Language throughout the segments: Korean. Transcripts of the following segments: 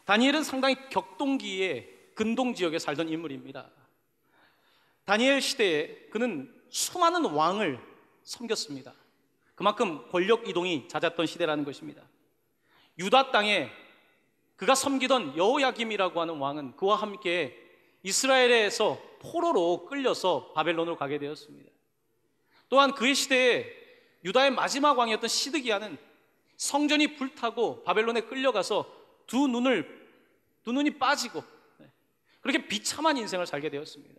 다니엘은 상당히 격동기의 근동 지역에 살던 인물입니다. 다니엘 시대에 그는 수많은 왕을 섬겼습니다. 그만큼 권력 이동이 잦았던 시대라는 것입니다. 유다 땅에 그가 섬기던 여호야김이라고 하는 왕은 그와 함께 이스라엘에서 포로로 끌려서 바벨론으로 가게 되었습니다. 또한 그의 시대에 유다의 마지막 왕이었던 시드기야는 성전이 불타고 바벨론에 끌려가서 두 눈이 빠지고 그렇게 비참한 인생을 살게 되었습니다.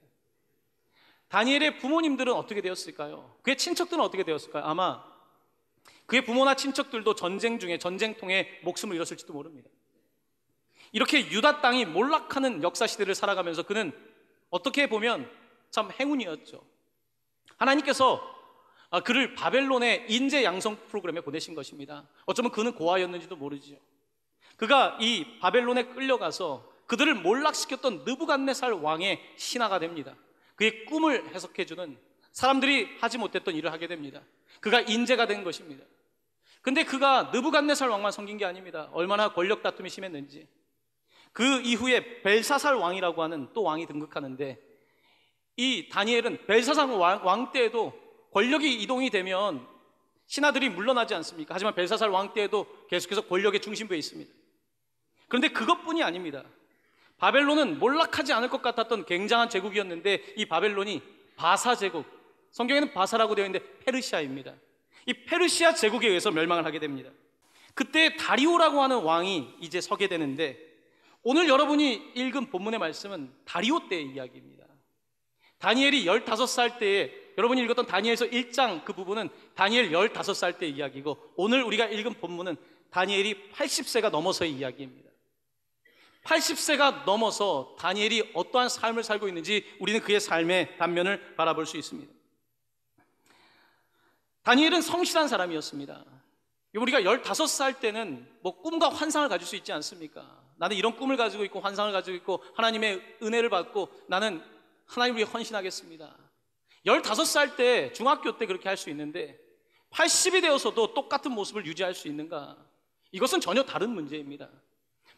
다니엘의 부모님들은 어떻게 되었을까요? 그의 친척들은 어떻게 되었을까요? 아마 그의 부모나 친척들도 전쟁 중에 전쟁통에 목숨을 잃었을지도 모릅니다. 이렇게 유다 땅이 몰락하는 역사 시대를 살아가면서 그는 어떻게 보면 참 행운이었죠. 하나님께서 그를 바벨론의 인재 양성 프로그램에 보내신 것입니다. 어쩌면 그는 고아였는지도 모르지요. 그가 이 바벨론에 끌려가서 그들을 몰락시켰던 느부갓네살 왕의 신하가 됩니다. 그의 꿈을 해석해주는, 사람들이 하지 못했던 일을 하게 됩니다. 그가 인재가 된 것입니다. 근데 그가 느부갓네살 왕만 섬긴 게 아닙니다. 얼마나 권력 다툼이 심했는지. 그 이후에 벨사살 왕이라고 하는 또 왕이 등극하는데, 이 다니엘은 벨사살 왕 때에도 권력이 이동이 되면 신하들이 물러나지 않습니까? 하지만 벨사살 왕 때에도 계속해서 권력의 중심부에 있습니다. 그런데 그것뿐이 아닙니다. 바벨론은 몰락하지 않을 것 같았던 굉장한 제국이었는데 이 바벨론이 바사 제국, 성경에는 바사라고 되어 있는데 페르시아입니다. 이 페르시아 제국에 의해서 멸망을 하게 됩니다. 그때 다리오라고 하는 왕이 이제 서게 되는데, 오늘 여러분이 읽은 본문의 말씀은 다리오 때의 이야기입니다. 다니엘이 15살 때에, 여러분이 읽었던 다니엘서 1장 그 부분은 다니엘 15살 때의 이야기고, 오늘 우리가 읽은 본문은 다니엘이 80세가 넘어서의 이야기입니다. 80세가 넘어서 다니엘이 어떠한 삶을 살고 있는지 우리는 그의 삶의 단면을 바라볼 수 있습니다. 다니엘은 성실한 사람이었습니다. 우리가 15살 때는 뭐 꿈과 환상을 가질 수 있지 않습니까? 나는 이런 꿈을 가지고 있고 환상을 가지고 있고 하나님의 은혜를 받고 나는 하나님을 위해 헌신하겠습니다. 15살 때, 중학교 때 그렇게 할 수 있는데 80이 되어서도 똑같은 모습을 유지할 수 있는가? 이것은 전혀 다른 문제입니다.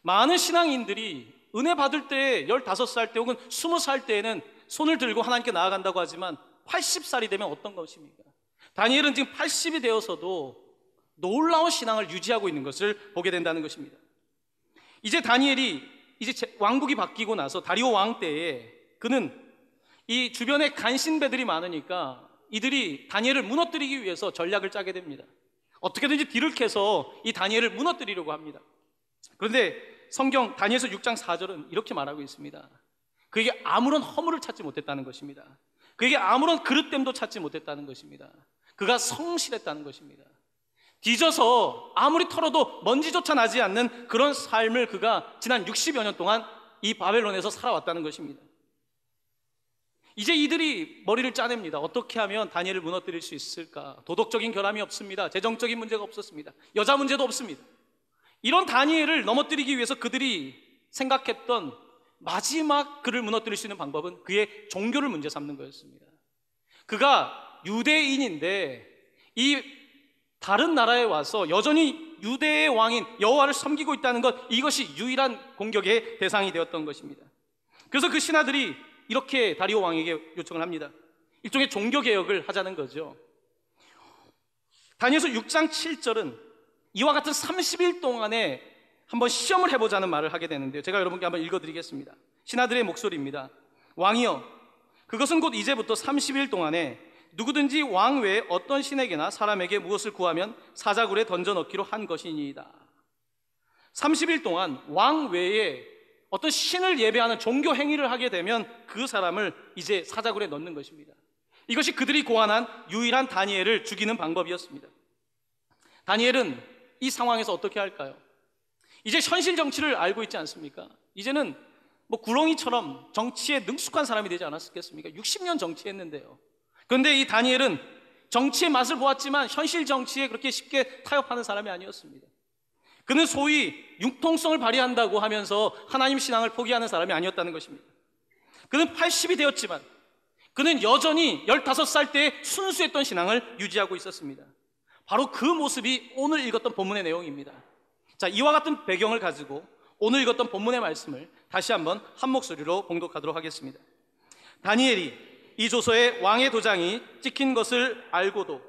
많은 신앙인들이 은혜 받을 때 15살 때 혹은 20살 때에는 손을 들고 하나님께 나아간다고 하지만 80살이 되면 어떤 것입니까? 다니엘은 지금 80이 되어서도 놀라운 신앙을 유지하고 있는 것을 보게 된다는 것입니다. 이제 다니엘이 이제 왕국이 바뀌고 나서 다리오 왕 때에 그는 이 주변에 간신배들이 많으니까 이들이 다니엘을 무너뜨리기 위해서 전략을 짜게 됩니다. 어떻게든지 뒤를 캐서 이 다니엘을 무너뜨리려고 합니다. 그런데 성경 다니엘서 6장 4절은 이렇게 말하고 있습니다. 그에게 아무런 허물을 찾지 못했다는 것입니다. 그에게 아무런 그릇됨도 찾지 못했다는 것입니다. 그가 성실했다는 것입니다. 뒤져서 아무리 털어도 먼지조차 나지 않는 그런 삶을 그가 지난 60여 년 동안 이 바벨론에서 살아왔다는 것입니다. 이제 이들이 머리를 짜냅니다. 어떻게 하면 다니엘을 무너뜨릴 수 있을까? 도덕적인 결함이 없습니다. 재정적인 문제가 없었습니다. 여자 문제도 없습니다. 이런 다니엘을 넘어뜨리기 위해서 그들이 생각했던 마지막 그를 무너뜨릴 수 있는 방법은 그의 종교를 문제 삼는 거였습니다. 그가 유대인인데 이 다른 나라에 와서 여전히 유대의 왕인 여호와를 섬기고 있다는 것, 이것이 유일한 공격의 대상이 되었던 것입니다. 그래서 그 신하들이 이렇게 다리오 왕에게 요청을 합니다. 일종의 종교개혁을 하자는 거죠. 다니엘서 6장 7절은 이와 같은 30일 동안에 한번 시험을 해보자는 말을 하게 되는데요, 제가 여러분께 한번 읽어드리겠습니다. 신하들의 목소리입니다. 왕이여, 그것은 곧 이제부터 30일 동안에 누구든지 왕 외에 어떤 신에게나 사람에게 무엇을 구하면 사자굴에 던져넣기로 한 것이니이다. 30일 동안 왕 외에 어떤 신을 예배하는 종교 행위를 하게 되면 그 사람을 이제 사자굴에 넣는 것입니다. 이것이 그들이 고안한 유일한 다니엘을 죽이는 방법이었습니다. 다니엘은 이 상황에서 어떻게 할까요? 이제 현실 정치를 알고 있지 않습니까? 이제는 뭐 구렁이처럼 정치에 능숙한 사람이 되지 않았겠습니까? 60년 정치했는데요. 그런데 이 다니엘은 정치의 맛을 보았지만 현실 정치에 그렇게 쉽게 타협하는 사람이 아니었습니다. 그는 소위 융통성을 발휘한다고 하면서 하나님 신앙을 포기하는 사람이 아니었다는 것입니다. 그는 80이 되었지만 그는 여전히 15살 때에 순수했던 신앙을 유지하고 있었습니다. 바로 그 모습이 오늘 읽었던 본문의 내용입니다. 자, 이와 같은 배경을 가지고 오늘 읽었던 본문의 말씀을 다시 한번 한 목소리로 봉독하도록 하겠습니다. 다니엘이 이 조서에 왕의 도장이 찍힌 것을 알고도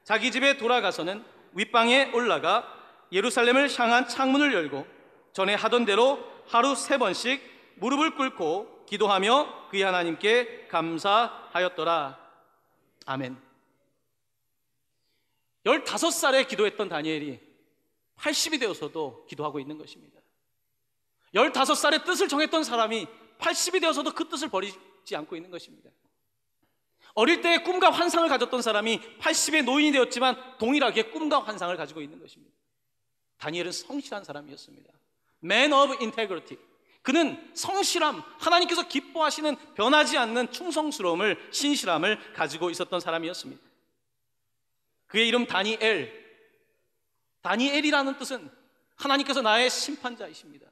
자기 집에 돌아가서는 윗방에 올라가 예루살렘을 향한 창문을 열고 전에 하던 대로 하루 3번씩 무릎을 꿇고 기도하며 그의 하나님께 감사하였더라. 아멘. 15살에 기도했던 다니엘이 80이 되어서도 기도하고 있는 것입니다. 15살에 뜻을 정했던 사람이 80이 되어서도 그 뜻을 버리지 않고 있는 것입니다. 어릴 때 꿈과 환상을 가졌던 사람이 80의 노인이 되었지만 동일하게 꿈과 환상을 가지고 있는 것입니다. 다니엘은 성실한 사람이었습니다. Man of integrity. 그는 성실함, 하나님께서 기뻐하시는 변하지 않는 충성스러움을, 신실함을 가지고 있었던 사람이었습니다. 그의 이름 다니엘. 다니엘이라는 뜻은 하나님께서 나의 심판자이십니다.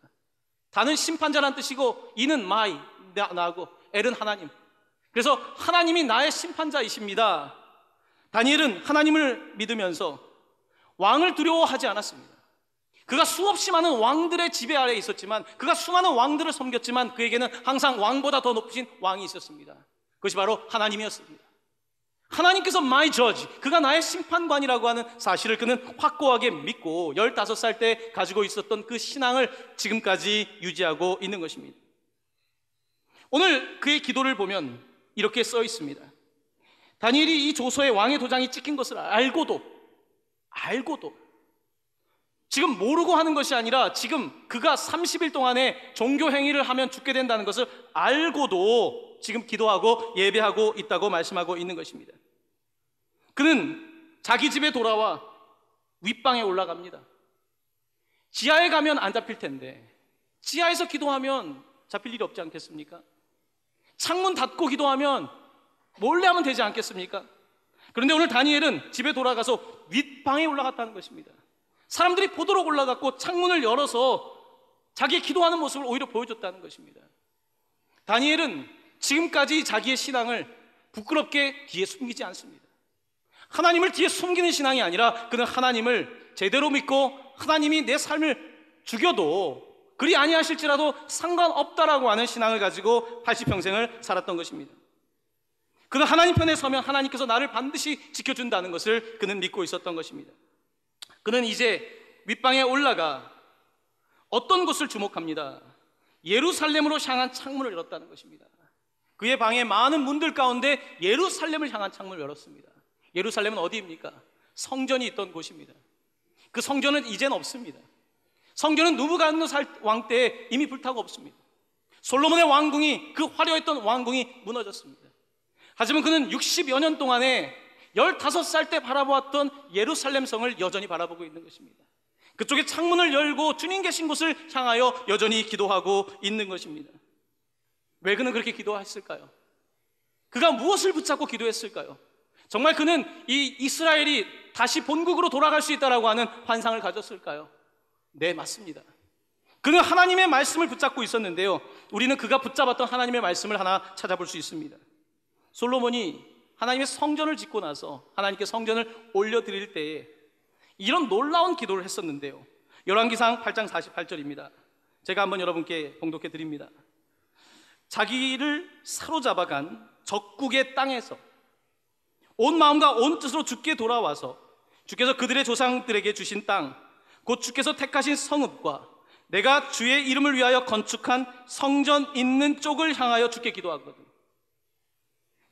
다는 심판자라는 뜻이고 이는 마이, 나고 엘은 하나님. 그래서 하나님이 나의 심판자이십니다. 다니엘은 하나님을 믿으면서 왕을 두려워하지 않았습니다. 그가 수없이 많은 왕들의 지배 아래에 있었지만, 그가 수많은 왕들을 섬겼지만 그에게는 항상 왕보다 더 높으신 왕이 있었습니다. 그것이 바로 하나님이었습니다. 하나님께서 my judge, 그가 나의 심판관이라고 하는 사실을 그는 확고하게 믿고 15살 때 가지고 있었던 그 신앙을 지금까지 유지하고 있는 것입니다. 오늘 그의 기도를 보면 이렇게 써 있습니다. 다니엘이 이 조서에 왕의 도장이 찍힌 것을 알고도 지금 모르고 하는 것이 아니라 지금 그가 30일 동안에 종교 행위를 하면 죽게 된다는 것을 알고도 지금 기도하고 예배하고 있다고 말씀하고 있는 것입니다. 그는 자기 집에 돌아와 윗방에 올라갑니다. 지하에 가면 안 잡힐 텐데 지하에서 기도하면 잡힐 일이 없지 않겠습니까? 창문 닫고 기도하면 몰래 하면 되지 않겠습니까? 그런데 오늘 다니엘은 집에 돌아가서 윗방에 올라갔다는 것입니다. 사람들이 보도록 올라갔고 창문을 열어서 자기 기도하는 모습을 오히려 보여줬다는 것입니다. 다니엘은 지금까지 자기의 신앙을 부끄럽게 뒤에 숨기지 않습니다. 하나님을 뒤에 숨기는 신앙이 아니라 그는 하나님을 제대로 믿고 하나님이 내 삶을 죽여도 그리 아니하실지라도 상관없다라고 하는 신앙을 가지고 80평생을 살았던 것입니다. 그는 하나님 편에 서면 하나님께서 나를 반드시 지켜준다는 것을 그는 믿고 있었던 것입니다. 그는 이제 윗방에 올라가 어떤 곳을 주목합니다. 예루살렘으로 향한 창문을 열었다는 것입니다. 그의 방의 많은 문들 가운데 예루살렘을 향한 창문을 열었습니다. 예루살렘은 어디입니까? 성전이 있던 곳입니다. 그 성전은 이제는 없습니다. 성전은 느부갓네살 왕 때에 이미 불타고 없습니다. 솔로몬의 왕궁이, 그 화려했던 왕궁이 무너졌습니다. 하지만 그는 60여 년 동안에 15살 때 바라보았던 예루살렘 성을 여전히 바라보고 있는 것입니다. 그쪽에 창문을 열고 주님 계신 곳을 향하여 여전히 기도하고 있는 것입니다. 왜 그는 그렇게 기도했을까요? 그가 무엇을 붙잡고 기도했을까요? 정말 그는 이 이스라엘이 다시 본국으로 돌아갈 수 있다라고 하는 환상을 가졌을까요? 네, 맞습니다. 그는 하나님의 말씀을 붙잡고 있었는데요, 우리는 그가 붙잡았던 하나님의 말씀을 하나 찾아볼 수 있습니다. 솔로몬이 하나님의 성전을 짓고 나서 하나님께 성전을 올려드릴 때에 이런 놀라운 기도를 했었는데요, 열왕기상 8장 48절입니다. 제가 한번 여러분께 봉독해 드립니다. 자기를 사로잡아간 적국의 땅에서 온 마음과 온 뜻으로 주께 돌아와서 주께서 그들의 조상들에게 주신 땅, 곧 주께서 택하신 성읍과 내가 주의 이름을 위하여 건축한 성전 있는 쪽을 향하여 주께 기도하거든.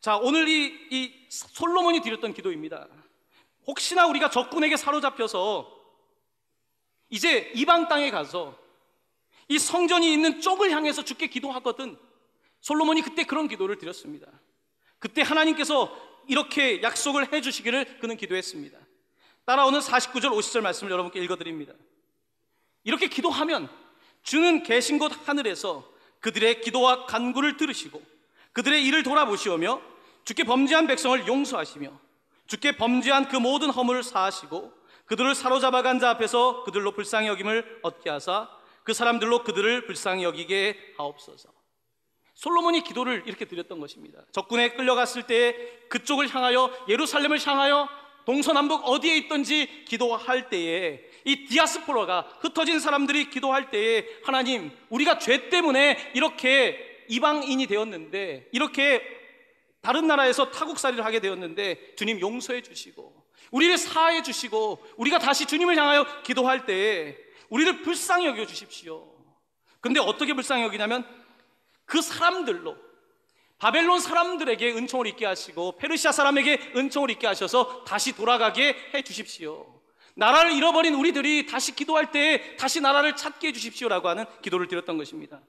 자, 오늘 이 솔로몬이 드렸던 기도입니다. 혹시나 우리가 적군에게 사로잡혀서 이제 이방 땅에 가서 이 성전이 있는 쪽을 향해서 주께 기도하거든, 솔로몬이 그때 그런 기도를 드렸습니다. 그때 하나님께서 이렇게 약속을 해주시기를 그는 기도했습니다. 따라오는 49절 50절 말씀을 여러분께 읽어드립니다. 이렇게 기도하면 주는 계신 곳 하늘에서 그들의 기도와 간구를 들으시고 그들의 일을 돌아보시오며 주께 범죄한 백성을 용서하시며 주께 범죄한 그 모든 허물을 사하시고 그들을 사로잡아간 자 앞에서 그들로 불쌍히 여김을 얻게 하사 그 사람들로 그들을 불쌍히 여기게 하옵소서. 솔로몬이 기도를 이렇게 드렸던 것입니다. 적군에 끌려갔을 때 그쪽을 향하여, 예루살렘을 향하여 동서남북 어디에 있든지 기도할 때에, 이 디아스포라가 흩어진 사람들이 기도할 때에, 하나님, 우리가 죄 때문에 이렇게 이방인이 되었는데, 이렇게 다른 나라에서 타국살이를 하게 되었는데 주님 용서해 주시고 우리를 사하해 주시고 우리가 다시 주님을 향하여 기도할 때에 우리를 불쌍히 여겨 주십시오. 근데 어떻게 불쌍히 여기냐면 그 사람들로, 바벨론 사람들에게 은총을 있게 하시고 페르시아 사람에게 은총을 있게 하셔서 다시 돌아가게 해 주십시오. 나라를 잃어버린 우리들이 다시 기도할 때에 다시 나라를 찾게 해 주십시오라고 하는 기도를 드렸던 것입니다.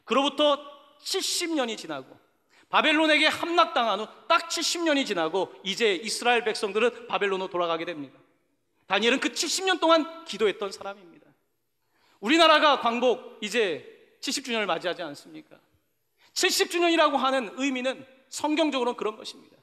그로부터 70년이 지나고 바벨론에게 함락당한 후 딱 70년이 지나고 이제 이스라엘 백성들은 바벨론으로 돌아가게 됩니다. 다니엘은 그 70년 동안 기도했던 사람입니다. 우리나라가 광복 이제 70주년을 맞이하지 않습니까? 70주년이라고 하는 의미는 성경적으로는 그런 것입니다.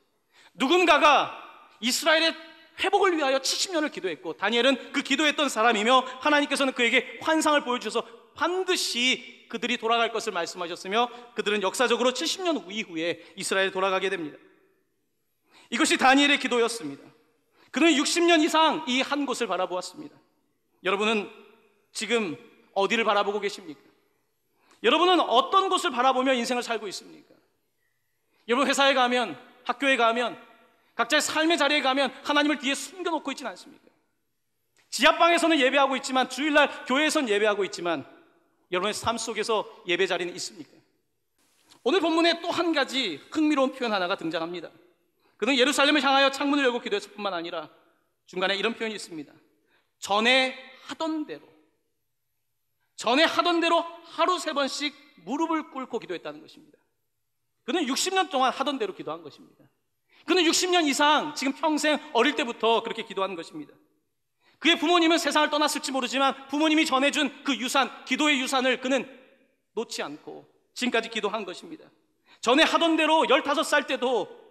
누군가가 이스라엘의 회복을 위하여 70년을 기도했고 다니엘은 그 기도했던 사람이며 하나님께서는 그에게 환상을 보여주셔서 반드시 그들이 돌아갈 것을 말씀하셨으며 그들은 역사적으로 70년 이후에 이스라엘에 돌아가게 됩니다. 이것이 다니엘의 기도였습니다. 그는 60년 이상 이 한 곳을 바라보았습니다. 여러분은 지금 어디를 바라보고 계십니까? 여러분은 어떤 곳을 바라보며 인생을 살고 있습니까? 여러분 회사에 가면, 학교에 가면, 각자의 삶의 자리에 가면 하나님을 뒤에 숨겨놓고 있지는 않습니까? 지하방에서는 예배하고 있지만, 주일날 교회에서는 예배하고 있지만 여러분의 삶 속에서 예배 자리는 있습니까? 오늘 본문에 또 한 가지 흥미로운 표현 하나가 등장합니다. 그는 예루살렘을 향하여 창문을 열고 기도했을 뿐만 아니라 중간에 이런 표현이 있습니다. 전에 하던 대로 하루 3번씩 무릎을 꿇고 기도했다는 것입니다. 그는 60년 동안 하던 대로 기도한 것입니다. 그는 60년 이상 지금 평생 어릴 때부터 그렇게 기도한 것입니다. 그의 부모님은 세상을 떠났을지 모르지만 부모님이 전해준 그 유산, 기도의 유산을 그는 놓지 않고 지금까지 기도한 것입니다. 전에 하던 대로 15살 때도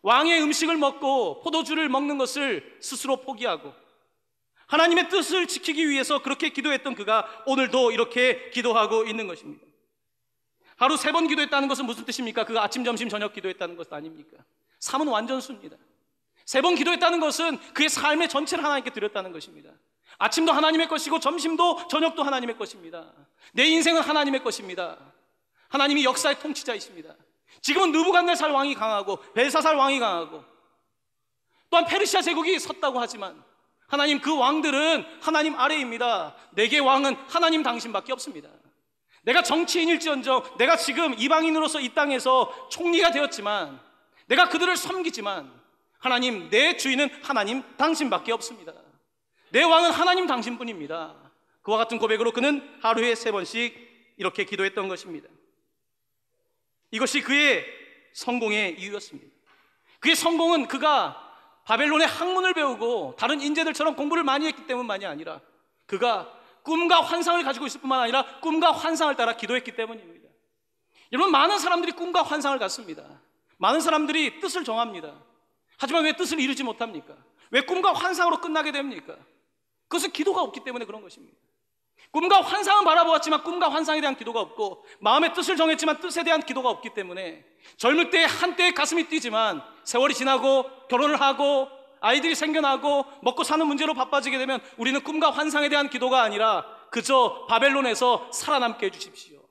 왕의 음식을 먹고 포도주를 먹는 것을 스스로 포기하고 하나님의 뜻을 지키기 위해서 그렇게 기도했던 그가 오늘도 이렇게 기도하고 있는 것입니다. 하루 3번 기도했다는 것은 무슨 뜻입니까? 그가 아침, 점심, 저녁 기도했다는 것은 아닙니까? 3은 완전수입니다. 3번 기도했다는 것은 그의 삶의 전체를 하나님께 드렸다는 것입니다. 아침도 하나님의 것이고 점심도 저녁도 하나님의 것입니다. 내 인생은 하나님의 것입니다. 하나님이 역사의 통치자이십니다. 지금은 느부갓네살 왕이 강하고 벨사살 왕이 강하고 또한 페르시아 제국이 섰다고 하지만 하나님, 그 왕들은 하나님 아래입니다. 내게 왕은 하나님 당신밖에 없습니다. 내가 정치인일지언정, 내가 지금 이방인으로서 이 땅에서 총리가 되었지만, 내가 그들을 섬기지만 하나님, 내 주인은 하나님 당신밖에 없습니다. 내 왕은 하나님 당신뿐입니다. 그와 같은 고백으로 그는 하루에 3번씩 이렇게 기도했던 것입니다. 이것이 그의 성공의 이유였습니다. 그의 성공은 그가 바벨론의 학문을 배우고 다른 인재들처럼 공부를 많이 했기 때문만이 아니라 그가 꿈과 환상을 가지고 있을 뿐만 아니라 꿈과 환상을 따라 기도했기 때문입니다. 여러분, 많은 사람들이 꿈과 환상을 갖습니다. 많은 사람들이 뜻을 정합니다. 하지만 왜 뜻을 이루지 못합니까? 왜 꿈과 환상으로 끝나게 됩니까? 그것은 기도가 없기 때문에 그런 것입니다. 꿈과 환상은 바라보았지만 꿈과 환상에 대한 기도가 없고, 마음의 뜻을 정했지만 뜻에 대한 기도가 없기 때문에 젊을 때 한때의 가슴이 뛰지만 세월이 지나고 결혼을 하고 아이들이 생겨나고 먹고 사는 문제로 바빠지게 되면 우리는 꿈과 환상에 대한 기도가 아니라 그저 바벨론에서 살아남게 해주십시오.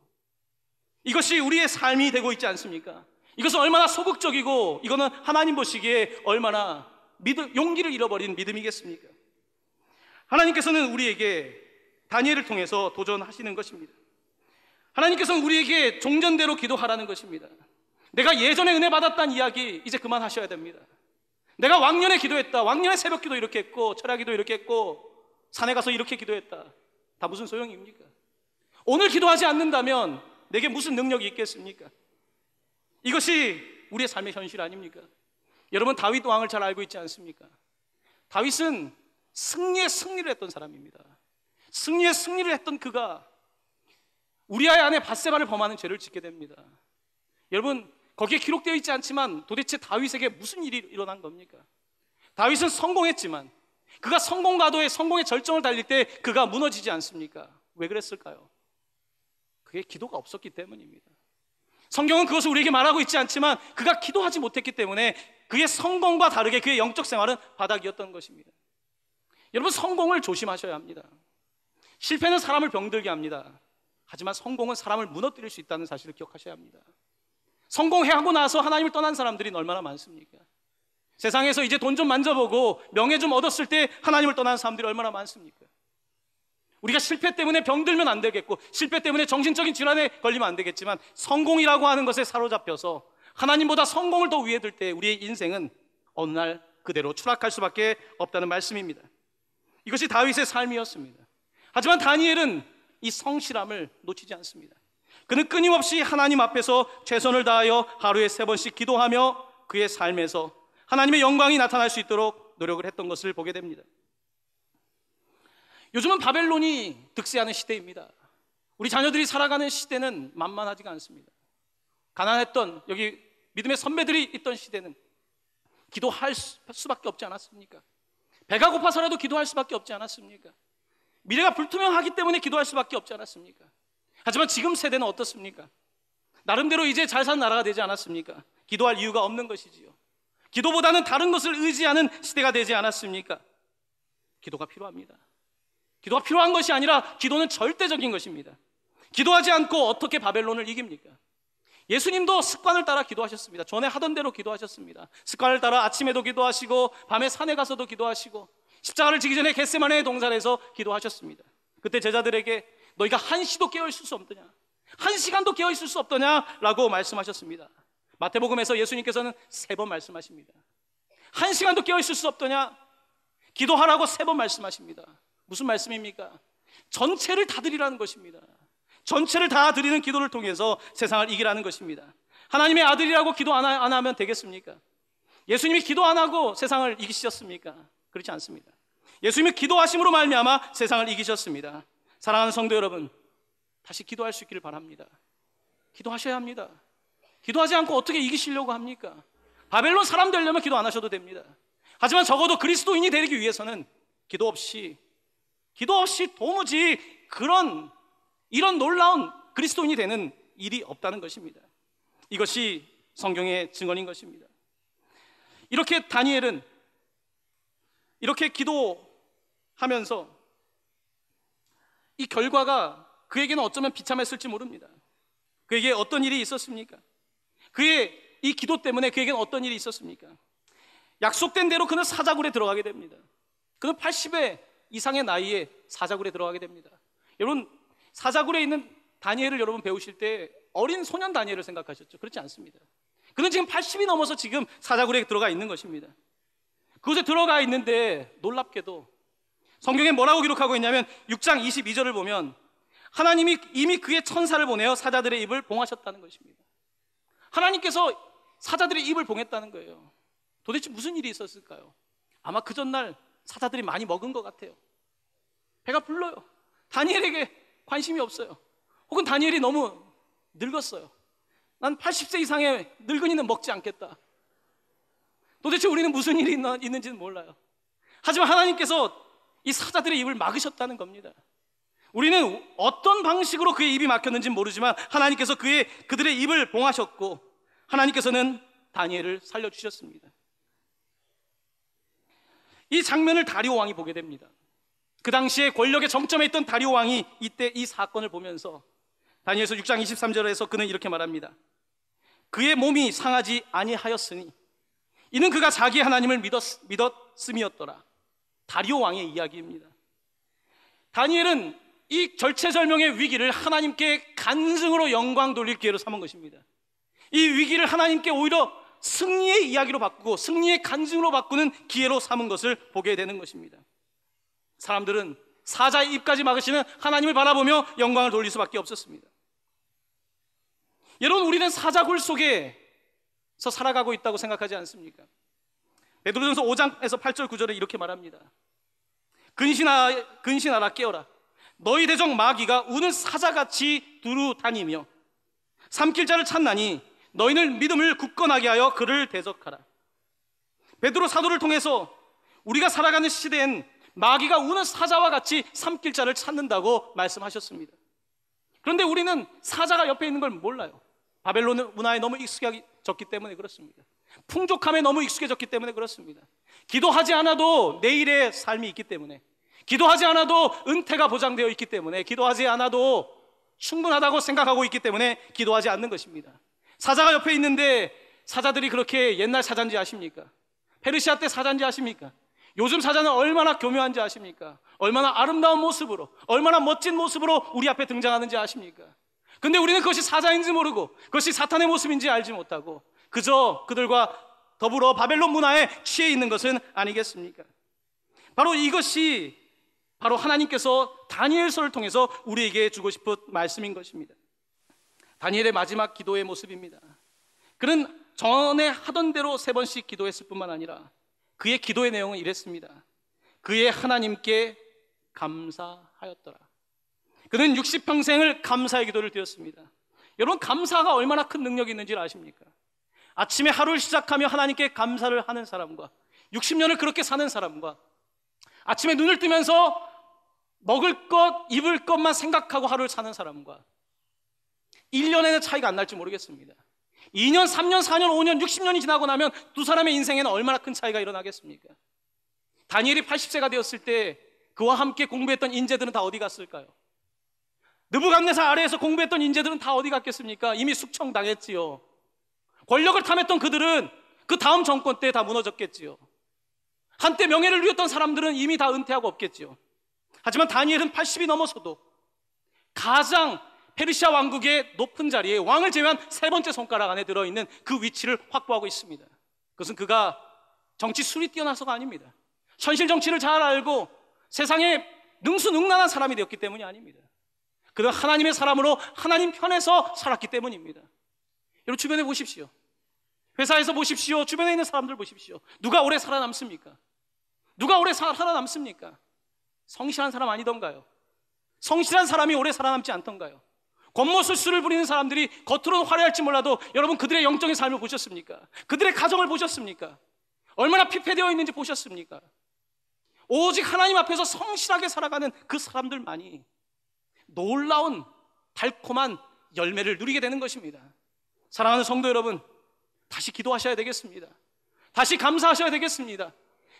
이것이 우리의 삶이 되고 있지 않습니까? 이것은 얼마나 소극적이고 이거는 하나님 보시기에 얼마나 용기를 잃어버린 믿음이겠습니까? 하나님께서는 우리에게 다니엘을 통해서 도전하시는 것입니다. 하나님께서는 우리에게 종전대로 기도하라는 것입니다. 내가 예전에 은혜 받았다는 이야기 이제 그만하셔야 됩니다. 내가 왕년에 기도했다, 왕년에 새벽 기도 이렇게 했고 철야 기도 이렇게 했고 산에 가서 이렇게 기도했다, 다 무슨 소용입니까? 오늘 기도하지 않는다면 내게 무슨 능력이 있겠습니까? 이것이 우리의 삶의 현실 아닙니까? 여러분, 다윗 왕을 잘 알고 있지 않습니까? 다윗은 승리의 승리를 했던 사람입니다. 승리의 승리를 했던 그가 우리아의 아내 밧세바를 범하는 죄를 짓게 됩니다. 여러분, 거기에 기록되어 있지 않지만 도대체 다윗에게 무슨 일이 일어난 겁니까? 다윗은 성공했지만 그가 성공가도의 성공의 절정을 달릴 때 그가 무너지지 않습니까? 왜 그랬을까요? 그게 기도가 없었기 때문입니다. 성경은 그것을 우리에게 말하고 있지 않지만 그가 기도하지 못했기 때문에 그의 성공과 다르게 그의 영적 생활은 바닥이었던 것입니다. 여러분, 성공을 조심하셔야 합니다. 실패는 사람을 병들게 합니다. 하지만 성공은 사람을 무너뜨릴 수 있다는 사실을 기억하셔야 합니다. 성공하고 나서 하나님을 떠난 사람들이 얼마나 많습니까? 세상에서 이제 돈 좀 만져보고 명예 좀 얻었을 때 하나님을 떠난 사람들이 얼마나 많습니까? 우리가 실패 때문에 병들면 안 되겠고, 실패 때문에 정신적인 질환에 걸리면 안 되겠지만, 성공이라고 하는 것에 사로잡혀서 하나님보다 성공을 더 위에 둘 때 우리의 인생은 어느 날 그대로 추락할 수밖에 없다는 말씀입니다. 이것이 다윗의 삶이었습니다. 하지만 다니엘은 이 성실함을 놓치지 않습니다. 그는 끊임없이 하나님 앞에서 최선을 다하여 하루에 3번씩 기도하며 그의 삶에서 하나님의 영광이 나타날 수 있도록 노력을 했던 것을 보게 됩니다. 요즘은 바벨론이 득세하는 시대입니다. 우리 자녀들이 살아가는 시대는 만만하지가 않습니다. 가난했던 여기 믿음의 선배들이 있던 시대는 기도할 수밖에 없지 않았습니까? 배가 고파서라도 기도할 수밖에 없지 않았습니까? 미래가 불투명하기 때문에 기도할 수밖에 없지 않았습니까? 하지만 지금 세대는 어떻습니까? 나름대로 이제 잘 산 나라가 되지 않았습니까? 기도할 이유가 없는 것이지요. 기도보다는 다른 것을 의지하는 시대가 되지 않았습니까? 기도가 필요합니다. 기도가 필요한 것이 아니라 기도는 절대적인 것입니다. 기도하지 않고 어떻게 바벨론을 이깁니까? 예수님도 습관을 따라 기도하셨습니다. 전에 하던 대로 기도하셨습니다. 습관을 따라 아침에도 기도하시고 밤에 산에 가서도 기도하시고 십자가를 지기 전에 겟세마네의 동산에서 기도하셨습니다. 그때 제자들에게 너희가 한시도 깨어있을 수 없더냐, 한 시간도 깨어있을 수 없더냐라고 말씀하셨습니다. 마태복음에서 예수님께서는 3번 말씀하십니다. 한 시간도 깨어있을 수 없더냐, 기도하라고 3번 말씀하십니다. 무슨 말씀입니까? 전체를 다 드리라는 것입니다. 전체를 다 드리는 기도를 통해서 세상을 이기라는 것입니다. 하나님의 아들이라고 기도 안 하면 되겠습니까? 예수님이 기도 안 하고 세상을 이기셨습니까? 그렇지 않습니다. 예수님이 기도하심으로 말미암아 세상을 이기셨습니다. 사랑하는 성도 여러분, 다시 기도할 수 있기를 바랍니다. 기도하셔야 합니다. 기도하지 않고 어떻게 이기시려고 합니까? 바벨론 사람 되려면 기도 안 하셔도 됩니다. 하지만 적어도 그리스도인이 되기 위해서는 기도 없이 도무지 이런 놀라운 그리스도인이 되는 일이 없다는 것입니다. 이것이 성경의 증언인 것입니다. 이렇게 다니엘은 이렇게 기도하면서 이 결과가 그에게는 어쩌면 비참했을지 모릅니다. 그에게 어떤 일이 있었습니까? 그의 이 기도 때문에 그에게는 어떤 일이 있었습니까? 약속된 대로 그는 사자굴에 들어가게 됩니다. 그는 80의 이상의 나이에 사자굴에 들어가게 됩니다. 여러분, 사자굴에 있는 다니엘을 여러분 배우실 때 어린 소년 다니엘을 생각하셨죠? 그렇지 않습니다. 그는 지금 80이 넘어서 지금 사자굴에 들어가 있는 것입니다. 그곳에 들어가 있는데 놀랍게도 성경에 뭐라고 기록하고 있냐면 6장 22절을 보면 하나님이 이미 그의 천사를 보내어 사자들의 입을 봉하셨다는 것입니다. 하나님께서 사자들의 입을 봉했다는 거예요. 도대체 무슨 일이 있었을까요? 아마 그 전날 사자들이 많이 먹은 것 같아요. 배가 불러요. 다니엘에게 관심이 없어요. 혹은 다니엘이 너무 늙었어요. 난 80세 이상의 늙은이는 먹지 않겠다. 도대체 우리는 무슨 일이 있는지는 몰라요. 하지만 하나님께서 이 사자들의 입을 막으셨다는 겁니다. 우리는 어떤 방식으로 그의 입이 막혔는지는 모르지만 하나님께서 그들의 입을 봉하셨고 하나님께서는 다니엘을 살려주셨습니다. 이 장면을 다리오 왕이 보게 됩니다. 그 당시에 권력의 정점에 있던 다리오 왕이 이때 이 사건을 보면서 다니엘서 6장 23절에서 그는 이렇게 말합니다. 그의 몸이 상하지 아니하였으니 이는 그가 자기 하나님을 믿었음이었더라. 다리오 왕의 이야기입니다. 다니엘은 이 절체절명의 위기를 하나님께 간증으로 영광 돌릴 기회로 삼은 것입니다. 이 위기를 하나님께 오히려 승리의 이야기로 바꾸고 승리의 간증으로 바꾸는 기회로 삼은 것을 보게 되는 것입니다. 사람들은 사자의 입까지 막으시는 하나님을 바라보며 영광을 돌릴 수밖에 없었습니다. 여러분, 우리는 사자굴 속에서 살아가고 있다고 생각하지 않습니까? 베드로전서 5장에서 8절 9절에 이렇게 말합니다. 근신하라 깨어라. 너희 대적 마귀가 우는 사자같이 두루 다니며 삼킬 자를 찾나니 너희는 믿음을 굳건하게 하여 그를 대적하라. 베드로 사도를 통해서 우리가 살아가는 시대엔 마귀가 우는 사자와 같이 삼킬 자를 찾는다고 말씀하셨습니다. 그런데 우리는 사자가 옆에 있는 걸 몰라요. 바벨론 문화에 너무 익숙해졌기 때문에 그렇습니다. 풍족함에 너무 익숙해졌기 때문에 그렇습니다. 기도하지 않아도 내일의 삶이 있기 때문에, 기도하지 않아도 은퇴가 보장되어 있기 때문에, 기도하지 않아도 충분하다고 생각하고 있기 때문에 기도하지 않는 것입니다. 사자가 옆에 있는데 사자들이 그렇게 옛날 사자인지 아십니까? 페르시아 때 사자인지 아십니까? 요즘 사자는 얼마나 교묘한지 아십니까? 얼마나 아름다운 모습으로, 얼마나 멋진 모습으로 우리 앞에 등장하는지 아십니까? 근데 우리는 그것이 사자인지 모르고 그것이 사탄의 모습인지 알지 못하고 그저 그들과 더불어 바벨론 문화에 취해 있는 것은 아니겠습니까? 바로 이것이 바로 하나님께서 다니엘서를 통해서 우리에게 주고 싶은 말씀인 것입니다. 다니엘의 마지막 기도의 모습입니다. 그는 전에 하던 대로 3번씩 기도했을 뿐만 아니라 그의 기도의 내용은 이랬습니다. 그의 하나님께 감사하였더라. 그는 60평생을 감사의 기도를 드렸습니다. 여러분, 감사가 얼마나 큰 능력이 있는지 아십니까? 아침에 하루를 시작하며 하나님께 감사를 하는 사람과 60년을 그렇게 사는 사람과 아침에 눈을 뜨면서 먹을 것, 입을 것만 생각하고 하루를 사는 사람과 1년에는 차이가 안 날지 모르겠습니다. 2년, 3년, 4년, 5년, 60년이 지나고 나면 두 사람의 인생에는 얼마나 큰 차이가 일어나겠습니까? 다니엘이 80세가 되었을 때 그와 함께 공부했던 인재들은 다 어디 갔을까요? 느부갓네살 아래에서 공부했던 인재들은 다 어디 갔겠습니까? 이미 숙청당했지요. 권력을 탐했던 그들은 그 다음 정권 때 다 무너졌겠지요. 한때 명예를 누렸던 사람들은 이미 다 은퇴하고 없겠지요. 하지만 다니엘은 80이 넘어서도 가장 페르시아 왕국의 높은 자리에 왕을 제외한 3번째 손가락 안에 들어있는 그 위치를 확보하고 있습니다. 그것은 그가 정치 술이 뛰어나서가 아닙니다. 현실 정치를 잘 알고 세상에 능수능란한 사람이 되었기 때문이 아닙니다. 그는 하나님의 사람으로 하나님 편에서 살았기 때문입니다. 여러분, 주변에 보십시오. 회사에서 보십시오. 주변에 있는 사람들 보십시오. 누가 오래 살아남습니까? 누가 오래 살아남습니까? 성실한 사람 아니던가요? 성실한 사람이 오래 살아남지 않던가요? 권모술수를 부리는 사람들이 겉으로는 화려할지 몰라도 여러분, 그들의 영적인 삶을 보셨습니까? 그들의 가정을 보셨습니까? 얼마나 피폐되어 있는지 보셨습니까? 오직 하나님 앞에서 성실하게 살아가는 그 사람들만이 놀라운 달콤한 열매를 누리게 되는 것입니다. 사랑하는 성도 여러분, 다시 기도하셔야 되겠습니다. 다시 감사하셔야 되겠습니다.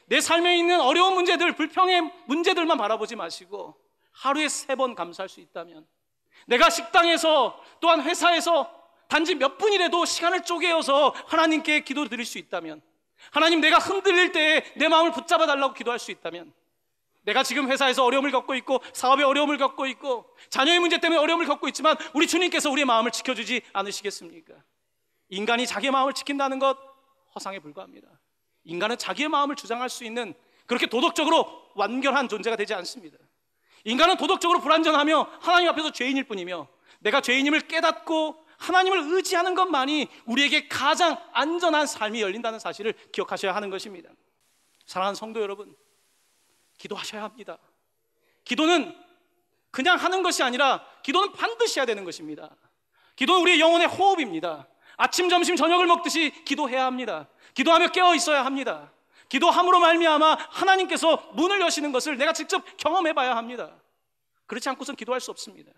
내 삶에 있는 어려운 문제들, 불평의 문제들만 바라보지 마시고 하루에 3번 감사할 수 있다면, 내가 식당에서 또한 회사에서 단지 몇 분이라도 시간을 쪼개어서 하나님께 기도 드릴 수 있다면, 하나님, 내가 흔들릴 때에 내 마음을 붙잡아 달라고 기도할 수 있다면, 내가 지금 회사에서 어려움을 겪고 있고 사업에 어려움을 겪고 있고 자녀의 문제 때문에 어려움을 겪고 있지만 우리 주님께서 우리의 마음을 지켜주지 않으시겠습니까? 인간이 자기의 마음을 지킨다는 것 허상에 불과합니다. 인간은 자기의 마음을 주장할 수 있는 그렇게 도덕적으로 완결한 존재가 되지 않습니다. 인간은 도덕적으로 불완전하며 하나님 앞에서 죄인일 뿐이며, 내가 죄인임을 깨닫고 하나님을 의지하는 것만이 우리에게 가장 안전한 삶이 열린다는 사실을 기억하셔야 하는 것입니다. 사랑하는 성도 여러분, 기도하셔야 합니다. 기도는 그냥 하는 것이 아니라 기도는 반드시 해야 되는 것입니다. 기도는 우리의 영혼의 호흡입니다. 아침, 점심, 저녁을 먹듯이 기도해야 합니다. 기도하며 깨어 있어야 합니다. 기도함으로 말미암아 하나님께서 문을 여시는 것을 내가 직접 경험해 봐야 합니다. 그렇지 않고선 기도할 수 없습니다.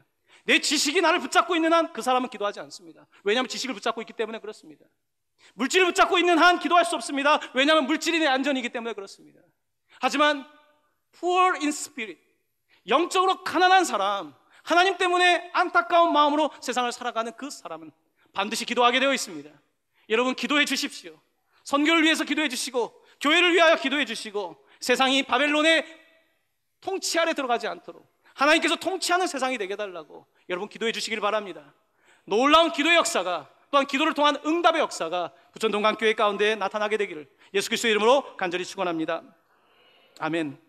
내 지식이 나를 붙잡고 있는 한 그 사람은 기도하지 않습니다. 왜냐하면 지식을 붙잡고 있기 때문에 그렇습니다. 물질을 붙잡고 있는 한 기도할 수 없습니다. 왜냐하면 물질이 내 안전이기 때문에 그렇습니다. 하지만 poor in spirit, 영적으로 가난한 사람, 하나님 때문에 안타까운 마음으로 세상을 살아가는 그 사람은 반드시 기도하게 되어 있습니다. 여러분, 기도해 주십시오. 선교를 위해서 기도해 주시고, 교회를 위하여 기도해 주시고, 세상이 바벨론의 통치 아래 들어가지 않도록 하나님께서 통치하는 세상이 되게 해달라고 여러분 기도해 주시길 바랍니다. 놀라운 기도의 역사가, 또한 기도를 통한 응답의 역사가 부천 동강교회 가운데 나타나게 되기를 예수 그리스도의 이름으로 간절히 축원합니다. 아멘.